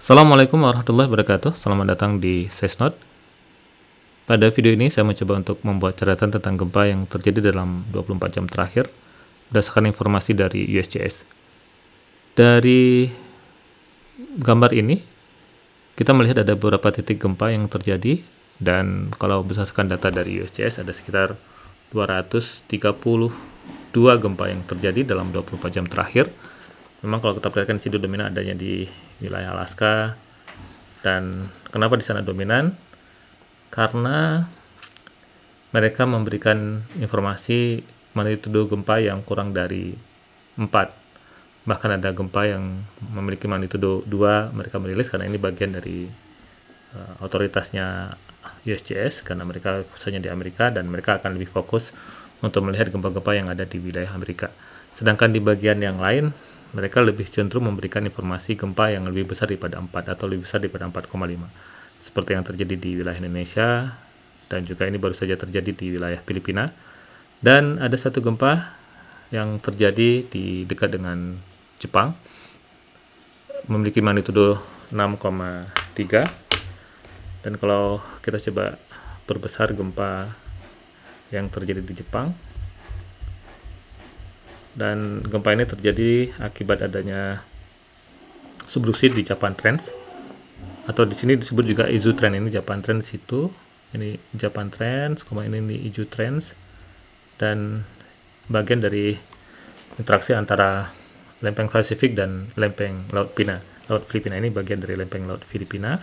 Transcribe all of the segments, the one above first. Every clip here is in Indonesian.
Assalamualaikum warahmatullahi wabarakatuh. Selamat datang di SesNote. Pada video ini saya mencoba untuk membuat catatan tentang gempa yang terjadi dalam 24 jam terakhir berdasarkan informasi dari USGS. Dari gambar ini kita melihat ada beberapa titik gempa yang terjadi, dan kalau berdasarkan data dari USGS ada sekitar 232 gempa yang terjadi dalam 24 jam terakhir. Memang kalau kita perhatikan di sini dominan adanya di wilayah Alaska. Dan kenapa di sana dominan? Karena mereka memberikan informasi magnitudo gempa yang kurang dari 4. Bahkan ada gempa yang memiliki magnitudo 2 mereka merilis, karena ini bagian dari otoritasnya USGS, karena mereka pusatnya di Amerika dan mereka akan lebih fokus untuk melihat gempa-gempa yang ada di wilayah Amerika. Sedangkan di bagian yang lain mereka lebih cenderung memberikan informasi gempa yang lebih besar daripada 4 atau lebih besar daripada 4,5. Seperti yang terjadi di wilayah Indonesia, dan juga ini baru saja terjadi di wilayah Filipina. Dan ada satu gempa yang terjadi di dekat dengan Jepang, memiliki magnitudo 6,3. Dan kalau kita coba perbesar gempa yang terjadi di Jepang, dan gempa ini terjadi akibat adanya subduksi di Japan Trends, atau di sini disebut juga Izu Trend. Ini Japan Trends, itu ini Japan Trends, ini Izu Trends, dan bagian dari interaksi antara lempeng Pasifik dan lempeng Laut Filipina. Ini bagian dari lempeng Laut Filipina,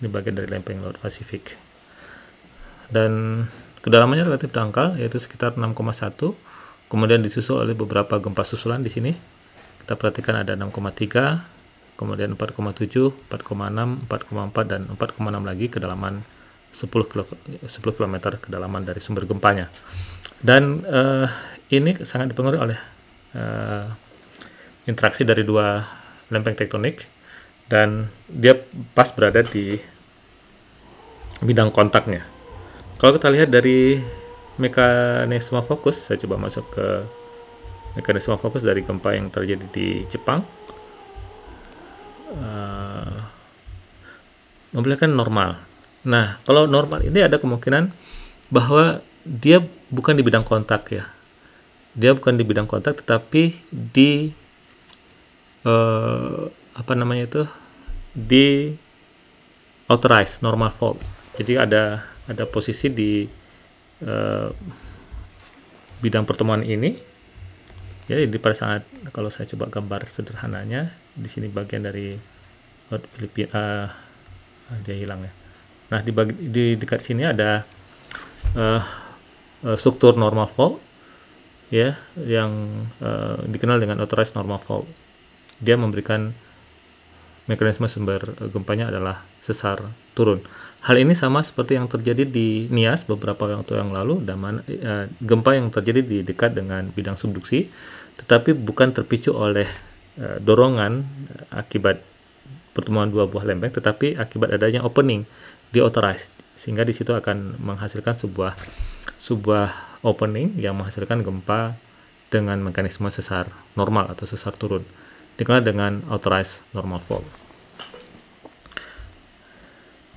ini bagian dari lempeng Laut Pasifik, dan kedalamannya relatif dangkal, yaitu sekitar 6,1. Kemudian disusul oleh beberapa gempa susulan di sini. Kita perhatikan ada 6,3, kemudian 4,7, 4,6, 4,4, dan 4,6 lagi kedalaman 10 km kedalaman dari sumber gempanya. Dan ini sangat dipengaruhi oleh interaksi dari dua lempeng tektonik, dan dia pas berada di bidang kontaknya. Kalau kita lihat dari mekanisme fokus, saya coba masuk ke mekanisme fokus dari gempa yang terjadi di Jepang. Memperlihatkan normal. Nah, kalau normal ini ada kemungkinan bahwa dia bukan di bidang kontak ya. Dia bukan di bidang kontak, tetapi di di authorized normal fault. Jadi ada posisi di bidang pertemuan ini ya. Di pada saat, kalau saya coba gambar sederhananya, di sini bagian dari Laut Filipina, dia hilang ya. Nah, di dekat sini ada struktur normal fault ya, yang dikenal dengan authorized normal fault. Dia memberikan mekanisme sumber gempanya adalah sesar turun. Hal ini sama seperti yang terjadi di Nias beberapa waktu yang lalu, gempa yang terjadi di dekat dengan bidang subduksi, tetapi bukan terpicu oleh dorongan akibat pertemuan dua buah lempeng, tetapi akibat adanya opening di authorized, sehingga di situ akan menghasilkan sebuah opening yang menghasilkan gempa dengan mekanisme sesar normal atau sesar turun, dikenal dengan authorized normal fault.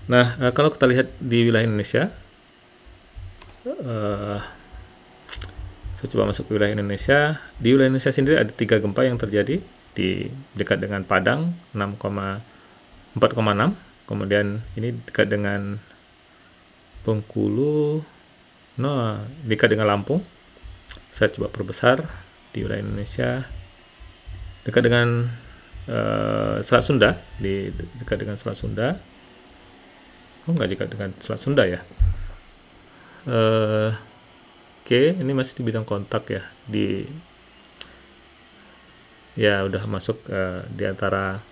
Nah, kalau kita lihat di wilayah Indonesia, saya coba masuk ke wilayah Indonesia. Di wilayah Indonesia sendiri ada 3 gempa yang terjadi di dekat dengan Padang, 4,6. Kemudian ini dekat dengan Bengkulu, dekat dengan Lampung. Saya coba perbesar di wilayah Indonesia, dekat dengan Selat Sunda, dekat dengan Selat Sunda. Nggak dekat dengan Selat Sunda ya. Oke, ini masih di bidang kontak ya. Udah masuk di antara,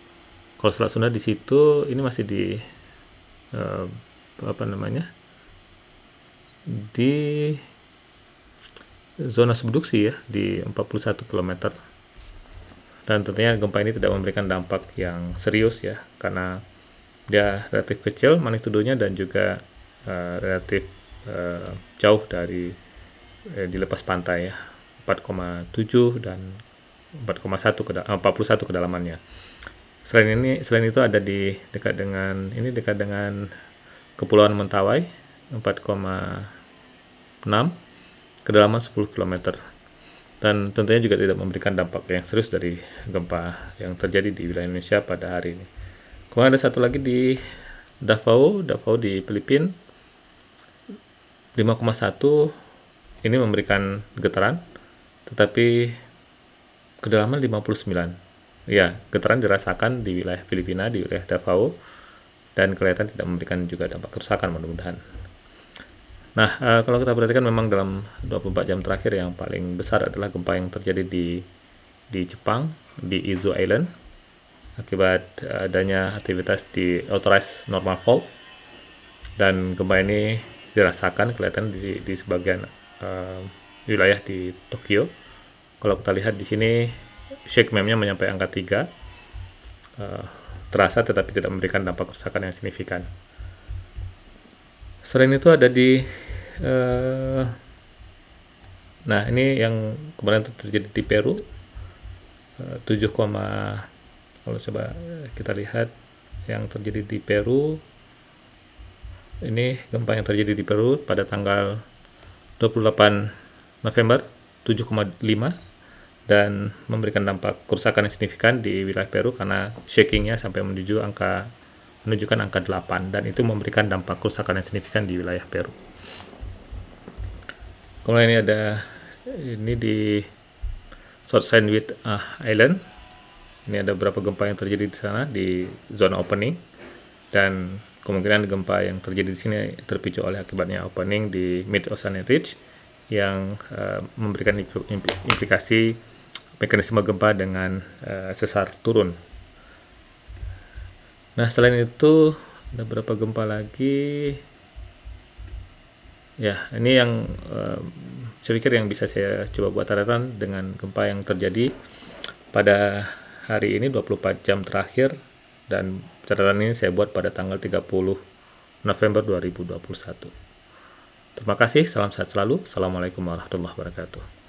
kalau Selat Sunda di situ, ini masih di di zona subduksi ya, di 41 km. Dan tentunya gempa ini tidak memberikan dampak yang serius ya, karena dia relatif kecil magnitudonya, dan juga relatif jauh dari di lepas pantai ya, 4,7 dan 41 kedalamannya. Selain itu ada di dekat dengan Kepulauan Mentawai 4,6, kedalaman 10 km. Dan tentunya juga tidak memberikan dampak yang serius dari gempa yang terjadi di wilayah Indonesia pada hari ini. Kemudian ada satu lagi di Davao di Filipina 5,1, ini memberikan getaran, tetapi kedalaman 59. Ya, getaran dirasakan di wilayah Filipina, di wilayah Davao, dan kelihatan tidak memberikan juga dampak kerusakan mudah-mudahan. Nah, kalau kita perhatikan memang dalam 24 jam terakhir yang paling besar adalah gempa yang terjadi di Jepang, di Izu Island, akibat adanya aktivitas di authorized normal fault. Dan gempa ini dirasakan kelihatan di sebagian wilayah di Tokyo. Kalau kita lihat di sini, shake map-nya mencapai angka 3, terasa tetapi tidak memberikan dampak kerusakan yang signifikan. Selain itu ada nah ini yang kemarin terjadi di Peru, 7, kalau coba kita lihat yang terjadi di Peru, ini gempa yang terjadi di Peru pada tanggal 28 November 7,5 dan memberikan dampak kerusakan yang signifikan di wilayah Peru karena shakingnya sampai menunjukkan angka 8, dan itu memberikan dampak kerusakan yang signifikan di wilayah Peru. Kemudian ini di South Sandwich Island. Ini ada beberapa gempa yang terjadi di sana di zona opening, dan kemungkinan gempa yang terjadi di sini terpicu oleh akibatnya opening di Mid Oceanic Ridge yang memberikan implikasi mekanisme gempa dengan sesar turun. Nah, selain itu ada beberapa gempa lagi. Ya, ini yang saya pikir yang bisa saya coba buat catatan dengan gempa yang terjadi pada hari ini 24 jam terakhir, dan catatan ini saya buat pada tanggal 30 November 2021. Terima kasih, salam sehat selalu. Assalamualaikum warahmatullahi wabarakatuh.